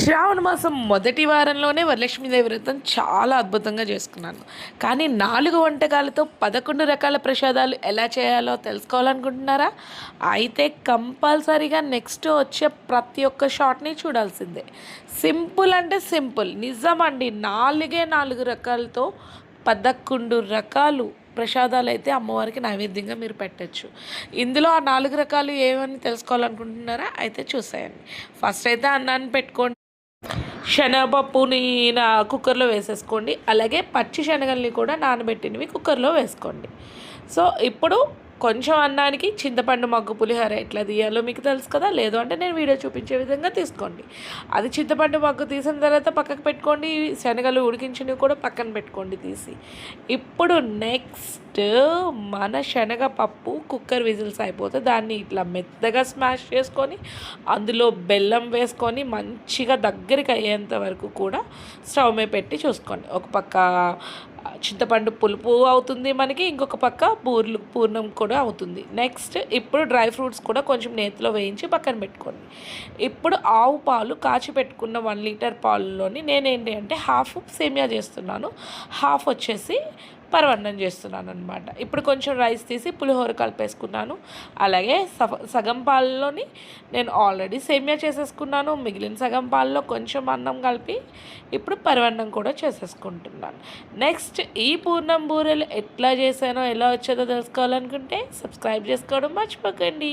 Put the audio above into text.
శ్రావణ మాసం మొదటి వారంలోనే వరలక్ష్మీదేవి వ్రతం చాలా అద్భుతంగా చేసుకున్నాను. కానీ 4 వంటకాలతో 11 రకాల ప్రసాదాలు ఎలా చేయాలో తెలుసుకోవాలనుకుంటున్నారా? అయితే కంపల్సరీగా నెక్స్ట్ వచ్చే ప్రతి ఒక్క షాట్ని చూడాల్సిందే. సింపుల్ అంటే సింపుల్, నిజమండి. 4 రకాలతో 11 రకాలు ప్రసాదాలు అయితే అమ్మవారికి నైవేద్యంగా మీరు పెట్టచ్చు. ఇందులో ఆ 4 రకాలు ఏమని తెలుసుకోవాలనుకుంటున్నారా? అయితే చూసేయండి. ఫస్ట్ అయితే అన్నాన్ని పెట్టుకోండి. శనగపప్పుని కుక్కర్లో వేసేసుకోండి. అలాగే పచ్చి శనగల్ని కూడా నానబెట్టినవి కుక్కర్లో వేసుకోండి. సో ఇప్పుడు కొంచెం అన్నానికి చింతపండు మగ్గు పులిహోర ఎట్లా తీయాలో మీకు తెలుసు కదా. లేదు అంటే నేను వీడియో చూపించే విధంగా తీసుకోండి. అది చింతపండు మగ్గు తీసిన తర్వాత పక్కకు పెట్టుకోండి. శనగలు ఉడికించినవి కూడా పక్కన పెట్టుకోండి తీసి. ఇప్పుడు నెక్స్ట్ మన శనగపప్పు కుక్కర్ విజిల్స్ అయిపోతే దాన్ని ఇట్లా మెత్తగా స్మాష్ చేసుకొని అందులో బెల్లం వేసుకొని మంచిగా దగ్గరికి అయ్యేంత వరకు కూడా స్టవ్ మీద పెట్టి చూసుకోండి. ఒక పక్క చింతపండు పులుపు అవుతుంది మనకి, ఇంకొక పక్క పూర్ణం కూడా అవుతుంది. నెక్స్ట్ ఇప్పుడు డ్రై ఫ్రూట్స్ కూడా కొంచెం నేతిలో వేయించి పక్కన పెట్టుకోండి. ఇప్పుడు ఆవు పాలు కాచి పెట్టుకున్న 1 లీటర్ పాలులోని నేనేంటి అంటే హాఫ్ సేమియా చేస్తున్నాను, హాఫ్ వచ్చేసి పరవన్నం చేస్తున్నాను అనమాట. ఇప్పుడు కొంచెం రైస్ తీసి పులిహోర కలిపేసుకున్నాను. అలాగే సగం పాలలోని నేను ఆల్రెడీ సేమియా చేసేసుకున్నాను. మిగిలిన సగం పాలలో కొంచెం అన్నం కలిపి ఇప్పుడు పరవన్నం కూడా చేసేసుకుంటున్నాను. నెక్స్ట్ ఈ పూర్ణం బూరెలు ఎట్లా చేశానో ఎలా వచ్చేదో తెలుసుకోవాలనుకుంటే సబ్స్క్రైబ్ చేసుకోవడం మర్చిపోకండి.